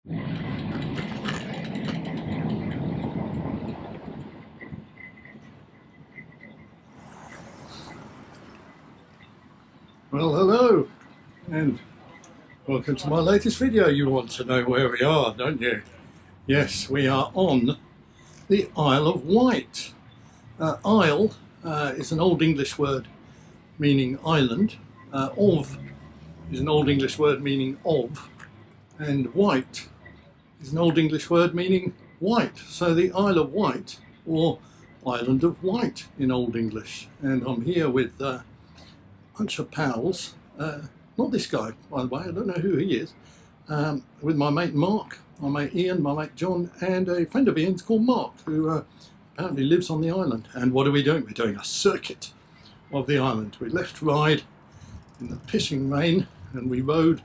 Well, hello and welcome to my latest video. You want to know where we are, don't you? Yes, we are on the Isle of Wight. Isle is an Old English word meaning island. Of is an Old English word meaning of. And Wight is an Old English word meaning white. So the Isle of Wight, or Island of Wight in Old English. And I'm here with a bunch of pals, not this guy by the way, I don't know who he is, with my mate Mark, my mate Ian, my mate John, and a friend of Ian's called Mark, who apparently lives on the island. And what are we doing? We're doing a circuit of the island. We left Ryde in the pissing rain and we rode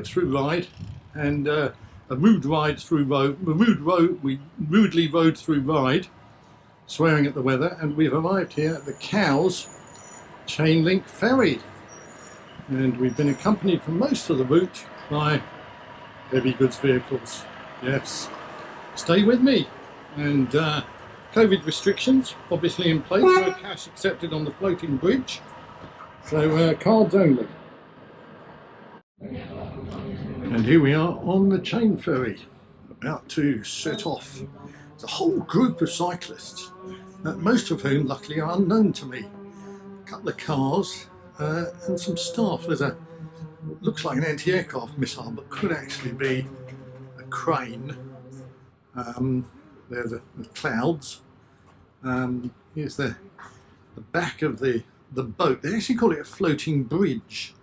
through Ryde, and a rude ride through we rudely rode through Ryde, swearing at the weather, and we've arrived here at the Cowes chain link ferry, and we've been accompanied for most of the route by heavy goods vehicles. Yes, stay with me. And COVID restrictions obviously in place, no cash accepted on the floating bridge, so cards only. And here we are on the chain ferry, about to set off. It's a whole group of cyclists, most of whom luckily are unknown to me. Couple of cars and some staff. There's a, looks like an anti-aircraft missile, but could actually be a crane. There's the clouds. Here's the back of the boat. They actually call it a floating bridge.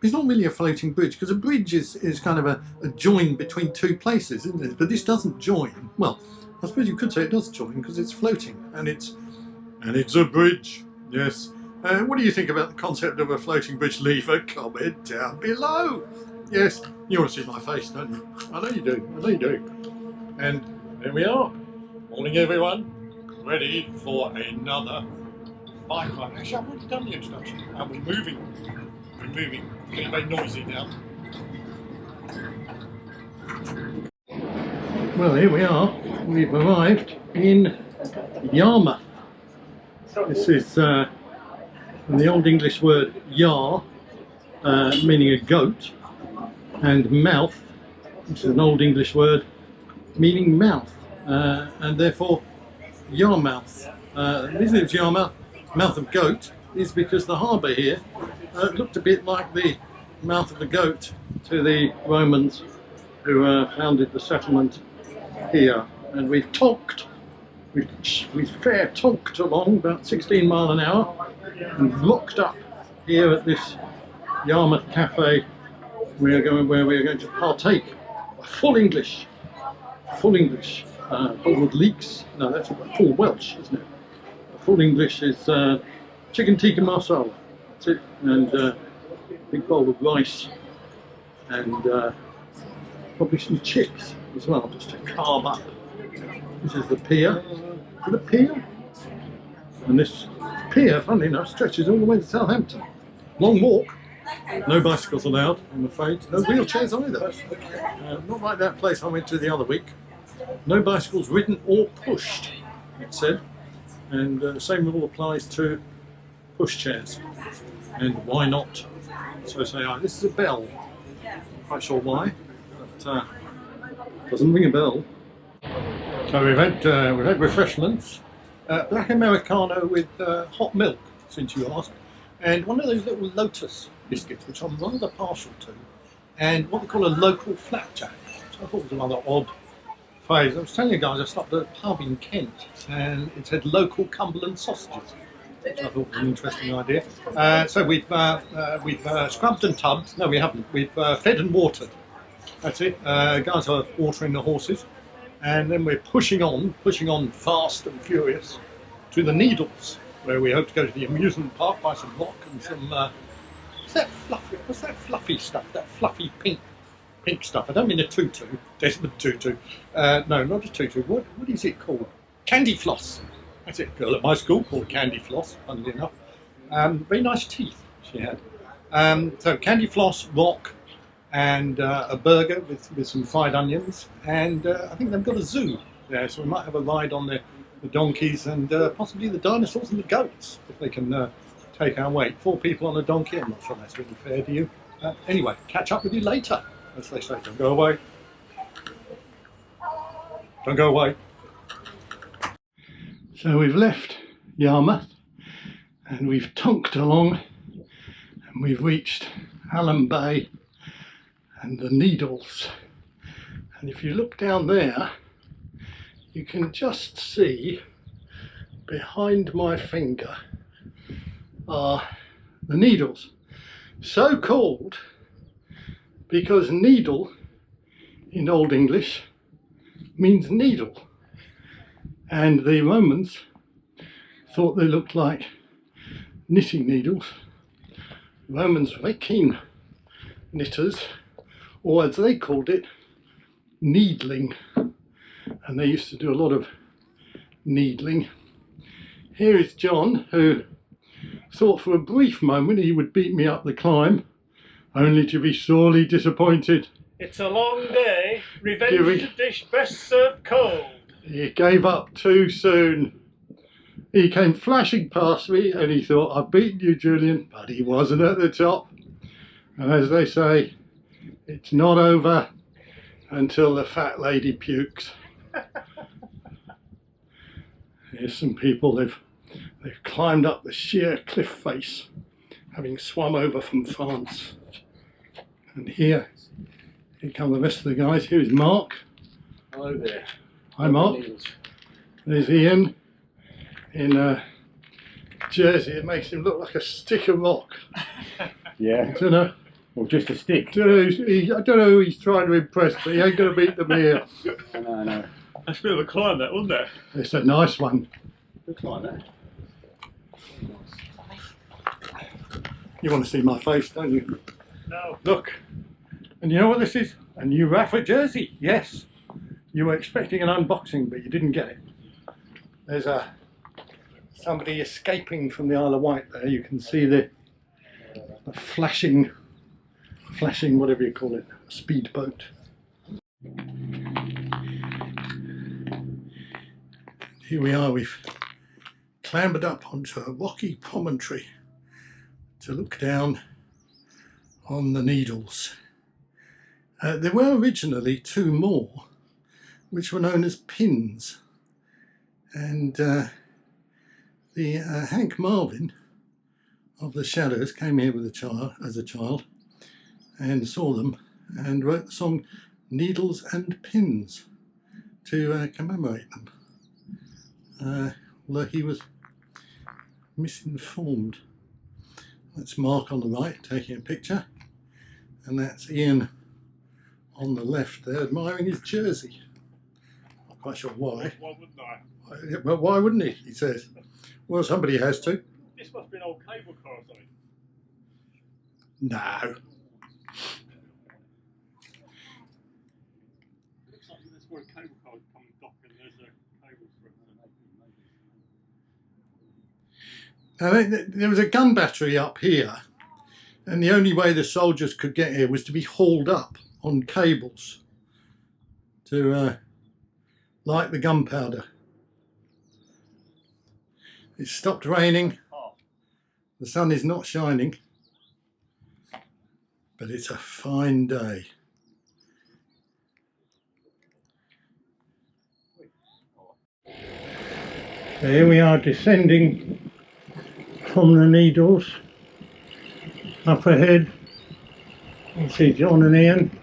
It's not really a floating bridge, because a bridge is kind of a join between two places, isn't it? But this doesn't join. Well, I suppose you could say it does join because it's floating, and it's a bridge. Yes. What do you think about the concept of a floating bridge? Leave a comment down below. Yes, you want to see my face, don't you? I know you do. I know you do. And there we are. Morning, everyone. Ready for another bike ride. Actually, I've already done the introduction. And we're moving. We're moving. It's getting very noisy now. Well, here we are. We've arrived in Yarmouth. This is from the Old English word yar, meaning a goat, and mouth, which is an Old English word meaning mouth, and therefore Yarmouth. The reason it's Yarmouth, mouth of goat, is because the harbour here looked a bit like the mouth of the goat to the Romans who founded the settlement here. And we've tonked. We've fair tonked along about 16 miles an hour and rocked up here at this Yarmouth cafe. We are going where we are going to partake full English, boiled leeks. No, that's full Welsh, isn't it? Full English is chicken tikka masala. That's it, and a big bowl of rice, and probably some chips as well, just to carve up. This is the pier. The pier? And this pier, funnily enough, stretches all the way to Southampton. Long walk. No bicycles allowed, I'm afraid. No wheelchairs either. Not like that place I went to the other week. No bicycles ridden or pushed, it said. And the same rule applies to pushchairs. And why not? So say I. This is a bell. Not quite sure why, but doesn't ring a bell. So we've had refreshments, black Americano with hot milk, since you asked, and one of those little Lotus biscuits, which I'm rather partial to, and what they call a local flapjack, which I thought was a rather odd phrase. I was telling you guys, I stopped at a pub in Kent, and it said local Cumberland sausages, which I thought was an interesting idea. So we've scrubbed and tubbed. No, we haven't. We've fed and watered. That's it. Guys are watering the horses. And then we're pushing on fast and furious to the Needles, where we hope to go to the amusement park, buy some rock and some, what's that fluffy stuff, that fluffy pink stuff. I don't mean a tutu, Desmond Tutu. No, not a tutu. What is it called? Candy floss. That's it. Girl at my school called Candy Floss, funnily enough. Very nice teeth she had. So candy floss, rock, and a burger with some fried onions, and I think they've got a zoo there, so we might have a ride on the donkeys and possibly the dinosaurs and the goats, if they can take our weight. 4 people on a donkey, I'm not sure that's really fair to you. Anyway, catch up with you later, as they say. Don't go away. Don't go away. So we've left Yarmouth and we've tonked along and we've reached Hallam Bay and the Needles. And if you look down there, you can just see behind my finger are the Needles. So called because needle in Old English means needle, and the Romans thought they looked like knitting needles. Romans were very keen knitters, or as they called it, needling, and they used to do a lot of needling. Here is John, who thought for a brief moment he would beat me up the climb, only to be sorely disappointed. It's a long day. Revenge is a dish best served cold. He gave up too soon. He came flashing past me and he thought, I've beaten you, Julian, but he wasn't at the top. And as they say, it's not over until the fat lady pukes. Here's some people, they've climbed up the sheer cliff face, having swum over from France. And here come the rest of the guys. Here's Mark. Hello there. Hi Mark. There's Ian in jersey. It makes him look like a stick of rock. Yeah. I don't know. Or just a stick. I don't know who he's trying to impress, but he ain't going to beat them here. I know. That's a bit of a climb, that, wasn't it? It's a nice one. Good climb, that. You want to see my face, don't you? No. Look. And you know what this is? A new Rafa jersey. Yes. You were expecting an unboxing, but you didn't get it. There's somebody escaping from the Isle of Wight there. You can see the flashing, whatever you call it, speedboat. Here we are. We've clambered up onto a rocky promontory to look down on the Needles. There were originally 2 more, which were known as pins, and Hank Marvin of the Shadows came here with as a child and saw them and wrote the song Needles and Pins to commemorate them, although he was misinformed. That's Mark on the right taking a picture, and that's Ian on the left there admiring his jersey. Not quite sure why. Why wouldn't I? But why wouldn't he says. Well, somebody has to. This must be an old cable car or something. No. It looks like that's where a cable car would come and dock and there's a cable through. Now, there was a gun battery up here, and the only way the soldiers could get here was to be hauled up on cables to light the gunpowder. It's stopped raining. The sun is not shining, but it's a fine day. So here we are descending from the Needles. Up ahead, you see John and Ian.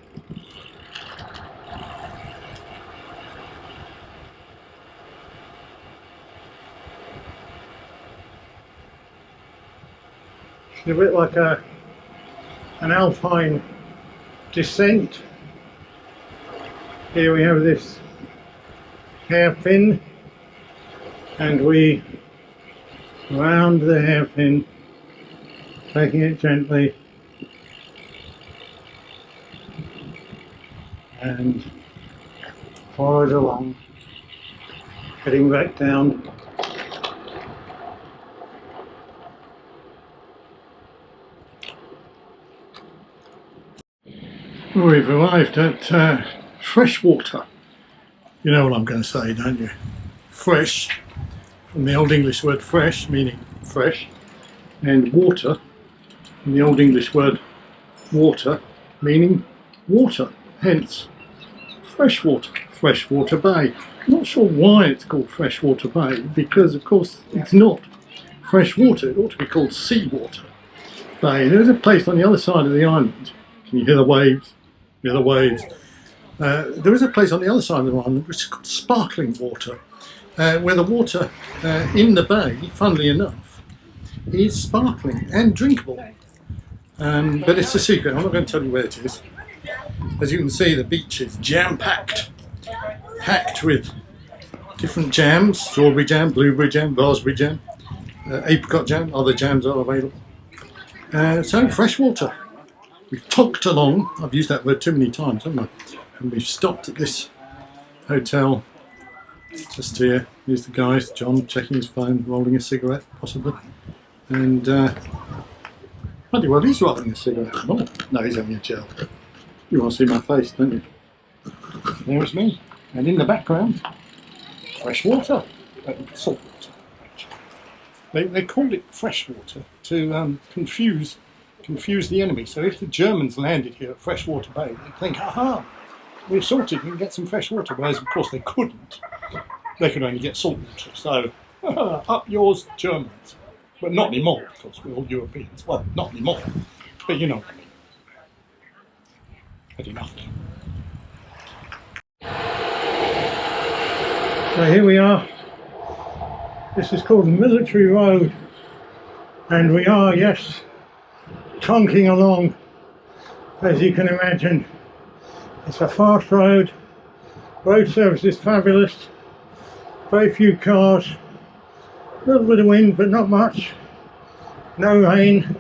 It's a bit like an alpine descent. Here we have this hairpin, and we round the hairpin, taking it gently and forward along, heading back down. Well, we've arrived at Freshwater. You know what I'm going to say, don't you? Fresh, from the Old English word fresh, meaning fresh, and water, from the Old English word water, meaning water, hence freshwater, Freshwater Bay. I'm not sure why it's called Freshwater Bay, because of course it's not fresh water, it ought to be called Seawater Bay. There's a place on the other side of the island. Can you hear the waves? Hear the waves? There is a place on the other side of the island which is called Sparkling Water, where the water in the bay, funnily enough, is sparkling and drinkable. But it's a secret, I'm not going to tell you where it is. As you can see, the beach is jam-packed, packed with different jams: strawberry jam, blueberry jam, raspberry jam, apricot jam, other jams are available. So, freshwater. We've tonked along, I've used that word too many times, haven't I? And we've stopped at this hotel just here. Here's the guys, John checking his phone, rolling a cigarette, possibly. And, bloody well, he's rolling a cigarette. Oh, no, he's having a gel. You want to see my face, don't you? There's me. And in the background, fresh water. Salt water. They called it fresh water to confuse the enemy. So if the Germans landed here at Freshwater Bay, they'd think, aha, we're sorted, we can get some fresh water. Whereas, of course, they couldn't. They could only get salt water. So, up yours, Germans. But not anymore, of course, we're all Europeans. Well, not anymore, but you know what I mean. Had enough. So here we are. This is called Military Road, and we are, yes, tonking along. As you can imagine, it's a fast road. Road service is fabulous. Very few cars. A little bit of wind, but not much. No rain.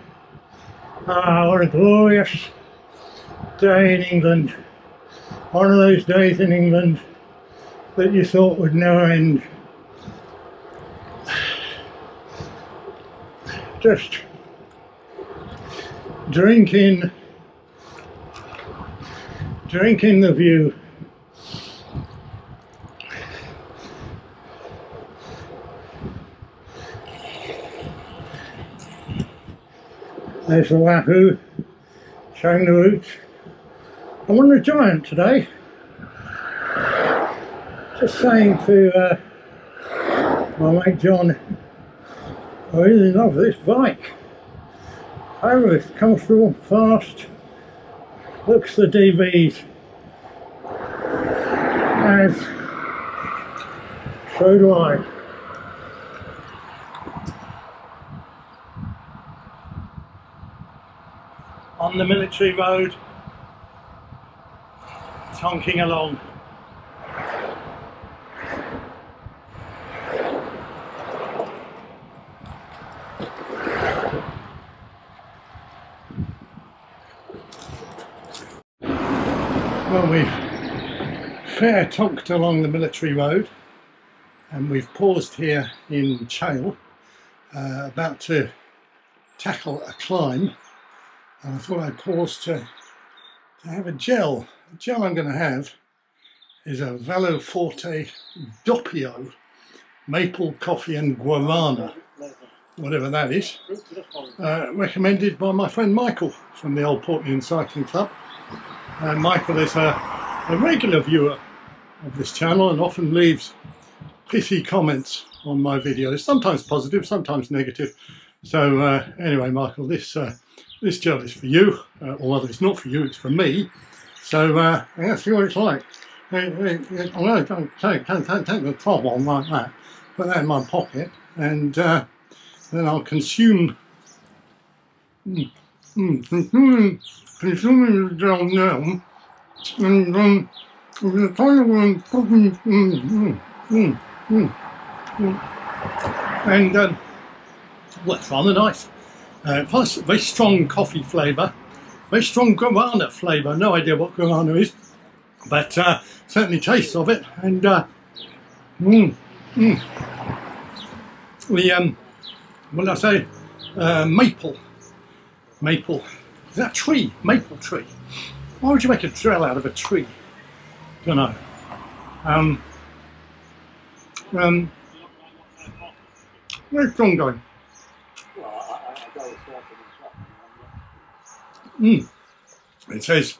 Ah, what a glorious day in England. One of those days in England that you thought would never end. Just drinking the view. There's the Wahoo showing the route. I'm on the Giant today. Just saying to my mate John, I really love this bike. Oh, it's comfortable, fast, looks the DVs. As so do I. On the military road, tonking along. Well, we've fair tonked along the military road, and we've paused here in Chale, about to tackle a climb. And I thought I'd pause to have a gel. The gel I'm going to have is a Valo Forte Doppio maple coffee and guarana, whatever that is, recommended by my friend Michael from the Old Portland Cycling Club. Michael is a regular viewer of this channel and often leaves pithy comments on my videos, sometimes positive, sometimes negative. So anyway, Michael, this gel is for you, although it's not for you, it's for me. So let's see what it's like. I'm going to take the top on like that, put that in my pocket, and then I'll consume consuming the gel now, and the tiny one, and well, it's rather nice. Plus, very strong coffee flavour, very strong guarana flavour. No idea what guarana is, but certainly tastes of it. And the what did I say? Maple. Is that tree? Maple tree. Why would you make a drill out of a tree? Don't know. Where's John going? It says,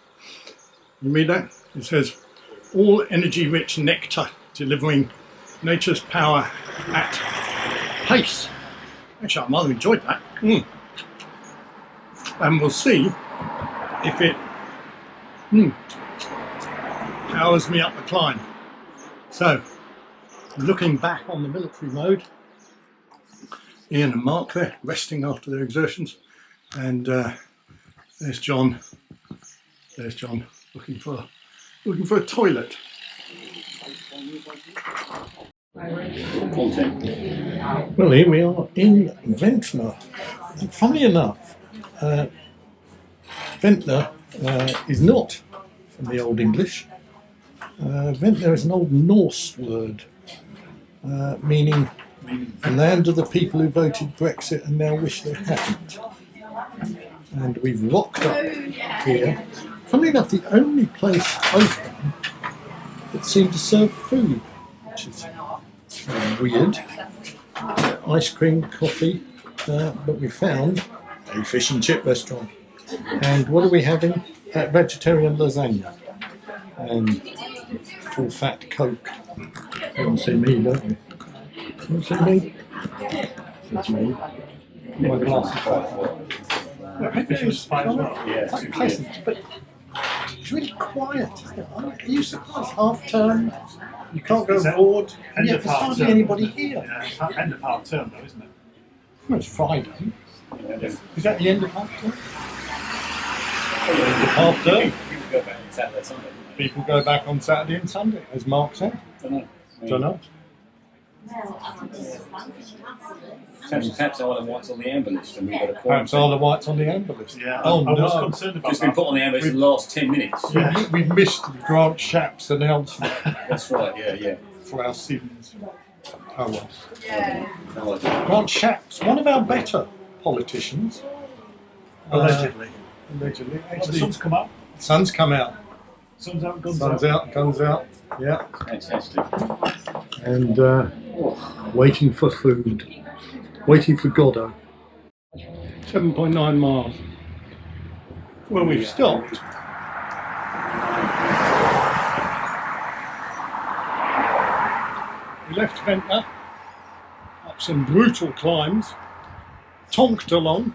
you read that? It says, all energy-rich nectar delivering nature's power at pace. Actually, I might have enjoyed that. And we'll see if it powers me up the climb. So, looking back on the military mode, Ian and Mark there, resting after their exertions, and there's John. There's John looking for a toilet. Well, here we are in Ventnor. And funnily enough, Ventnor is not from the Old English. Ventnor is an Old Norse word, meaning the land of the people who voted Brexit and now wish they hadn't. And we've rocked up here. Funnily enough, the only place open that seemed to serve food, which is weird. Ice cream, coffee, but we found a fish and chip restaurant. And what are we having? Vegetarian lasagna and full fat Coke. You don't see me, don't you? You don't see me? It's me. My glasses. It's quite pleasant, but it's really quiet, isn't it? Are you surprised? Half term, you can't go abroad, and yet there's hardly anybody here. Yeah, end of half term though, isn't it? Well, it's Friday. Is that the end of half term? End of half term. People go back on Saturday, Sunday. People go back on Saturday and Sunday, as Mark said. Don't know. Perhaps Isle of Wight's on the amber list and we've got a quarantine. Perhaps Isle of Wight's on the amber list. Yeah, Oh I was no. concerned about Just been put on the amber list in the last 10 minutes. Yeah. We've missed Grant Shapps' announcement That's right, yeah. for our sins. Oh well. No idea. Grant Shapps, one of our better politicians. Allegedly. Allegedly. The Actually, sun's come up. sun's come out. Sun's out, guns Sun's out. out, guns out. Yeah. Fantastic. And waiting for food. Waiting for Godot. 7.9 miles. Well, we've stopped. We left Ventnor, up some brutal climbs, tonked along,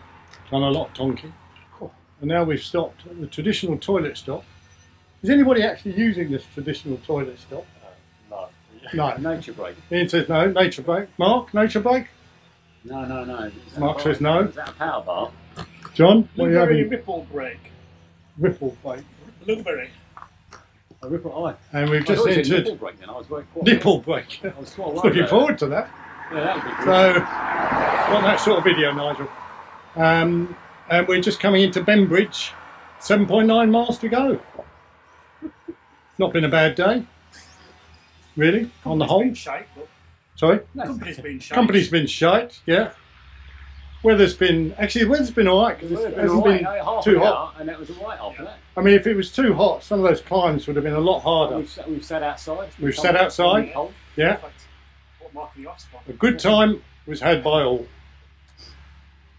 done a lot of tonking, and now we've stopped at the traditional toilet stop. Is anybody actually using this traditional toilet stop? No. No. Nature break. Ian says no, nature break. Mark, nature break? No. Mark says no. Is that a power bar? John, what are you Blueberry having? ripple break. Ripple break. Blueberry. A ripple eye. And we've I just thought it was a entered nipple break then. I was very quiet. nipple break. I was quite worried Looking about forward to that. that. Yeah, that would be good. So, got that sort of video, Nigel. And we're just coming into Bembridge. 7.9 miles to go. Not been a bad day. Really, on the whole. Been shite, but Sorry? company's been shite. Company's been shite, yeah. Weather's been alright because it hasn't been too hot. And that was alright after that. I mean, if it was too hot, some of those climbs would have been a lot harder. We've sat outside. We've sat outside. Cold. Yeah. What Mark you asked for? A good time was had by all.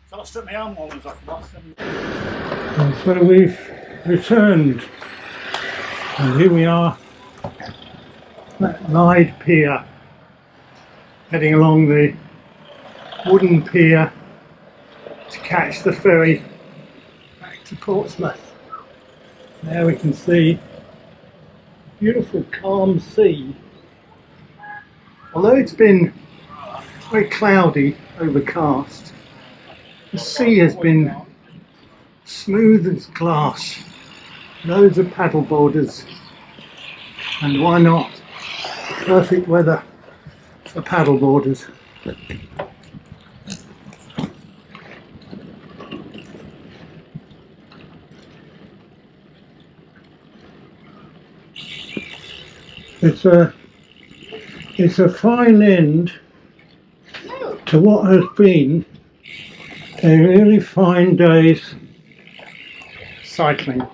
So I stripped my arm warmers off last time. And so we've returned, and here we are at Lyde Pier, heading along the wooden pier to catch the ferry back to Portsmouth. Now we can see beautiful calm sea. Although it's been very cloudy, overcast, the sea has been smooth as glass, loads of paddle boarders, and why not? Perfect weather for paddle boarders. It's a fine end to what has been a really fine day's cycling.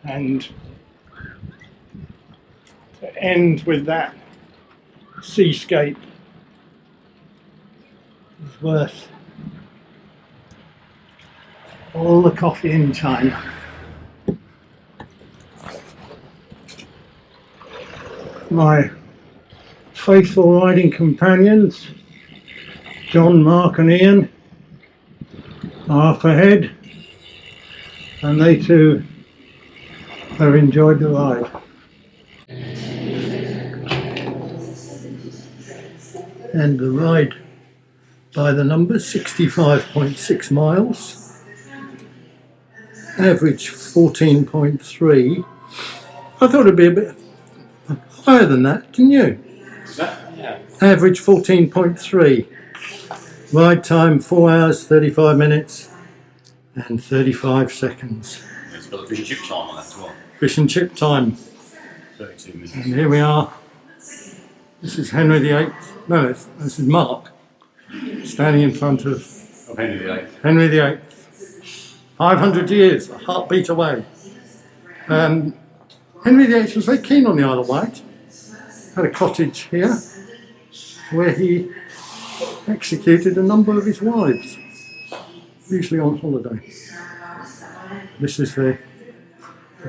And to end with that seascape is worth all the coffee in China. My faithful riding companions, John, Mark and Ian, are up ahead, and they too have enjoyed the ride. And the ride by the numbers, 65.6 miles, average 14.3. I thought it'd be a bit higher than that, didn't you? Yeah. Average 14.3. Ride time 4 hours, 35 minutes and 35 seconds. It's got a fish and chip time on that as well. Fish and chip time. 32 minutes. And here we are. This is Henry VIII. No, this is Mark standing in front of Henry VIII. Henry VIII. 500 years, a heartbeat away. Henry VIII was very keen on the Isle of Wight. Had a cottage here where he executed a number of his wives, usually on holiday. This is the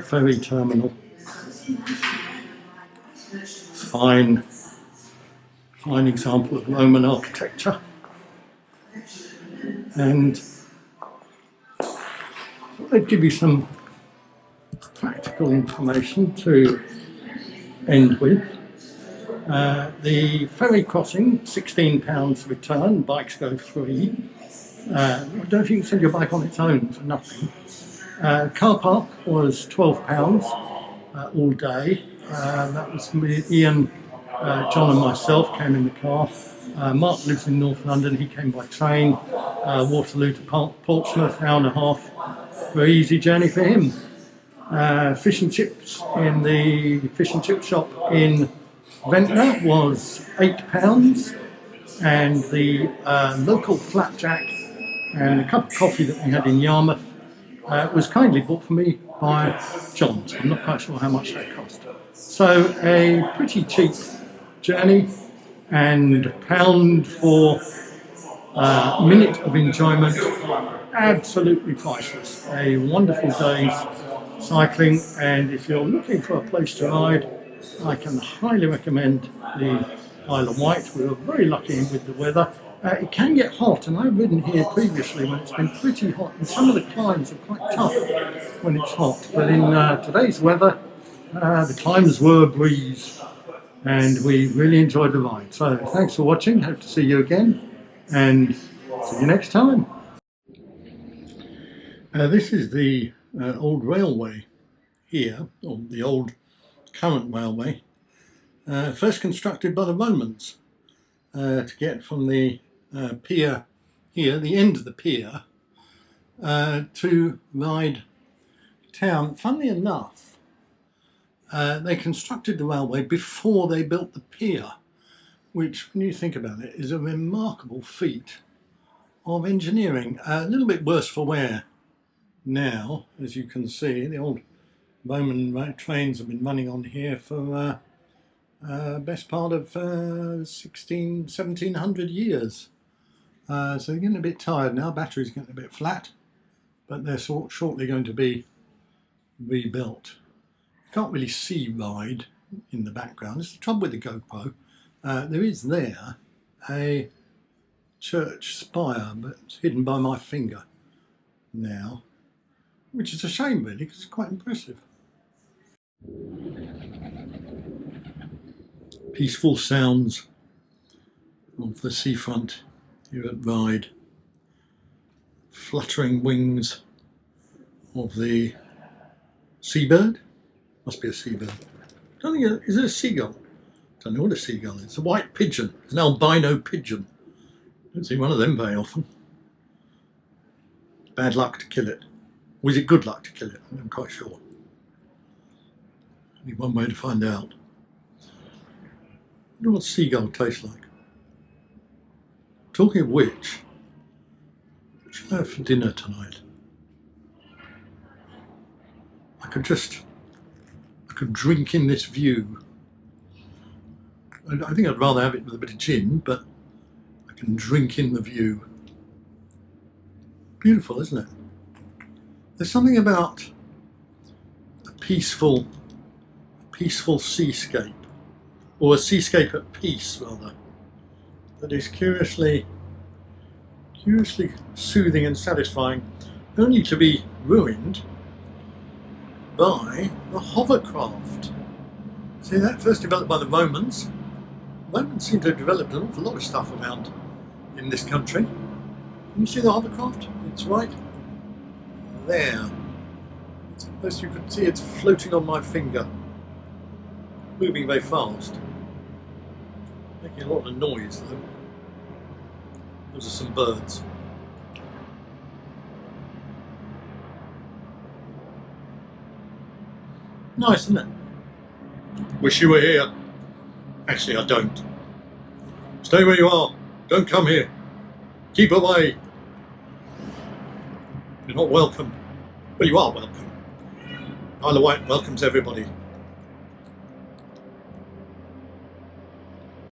ferry terminal. Fine example of Roman architecture. And I'd give you some practical information to end with. The ferry crossing, £16 return, bikes go free. I don't know if you can send your bike on its own for nothing. Car park was £12 all day. That was me, Ian, John and myself came in the car. Mark lives in North London, he came by train. Waterloo to Portsmouth, hour and a half. Very easy journey for him. Fish and chips in the fish and chip shop in Ventnor was £8, and the local flapjack and a cup of coffee that we had in Yarmouth was kindly bought for me by John. I'm not quite sure how much that cost. So a pretty cheap journey, and £1 for a minute of enjoyment, absolutely priceless. A wonderful day's cycling, and if you're looking for a place to ride, I can highly recommend the Isle of Wight. We were very lucky with the weather. It can get hot, and I've ridden here previously when it's been pretty hot, and some of the climbs are quite tough when it's hot. But in today's weather, the climbs were a breeze, and we really enjoyed the ride. So thanks for watching, hope to see you again, and see you next time. This is the old railway here, or the old current railway, first constructed by the Romans to get from the pier here, the end of the pier, to Ryde town. Funnily enough, they constructed the railway before they built the pier, which, when you think about it, is a remarkable feat of engineering. A little bit worse for wear now, as you can see. The old Roman trains have been running on here for best part of 1700 years. So they're getting a bit tired now, batteries getting a bit flat, but they're shortly going to be rebuilt. You can't really see Ryde in the background. It's the trouble with the GoPro. There is there a church spire, but it's hidden by my finger now, which is a shame really, because it's quite impressive. Peaceful sounds of the seafront here at Ryde. Fluttering wings of the seabird. Must be a seabird. Don't think is it a seagull? Don't know what a seagull is. It's a white pigeon. It's an albino pigeon. Don't see one of them very often. Bad luck to kill it. Or is it good luck to kill it? I'm not quite sure. Only one way to find out. I wonder what seagull tastes like. Talking of which, what should I have for dinner tonight? I could just could drink in this view. I think I'd rather have it with a bit of gin, but I can drink in the view. Beautiful, isn't it? There's something about a peaceful seascape, or a seascape at peace rather, that is curiously soothing and satisfying, only to be ruined by the hovercraft. See that? First developed by the Romans. The Romans seem to have developed an awful lot of stuff around in this country. Can you see the hovercraft? It's right there. As you can see, it's floating on my finger, moving very fast, making a lot of noise though. Those are some birds. Nice, isn't it? Wish you were here. Actually, I don't. Stay where you are. Don't come here. Keep away. You're not welcome. Well, you are welcome. Isle of Wight welcomes everybody.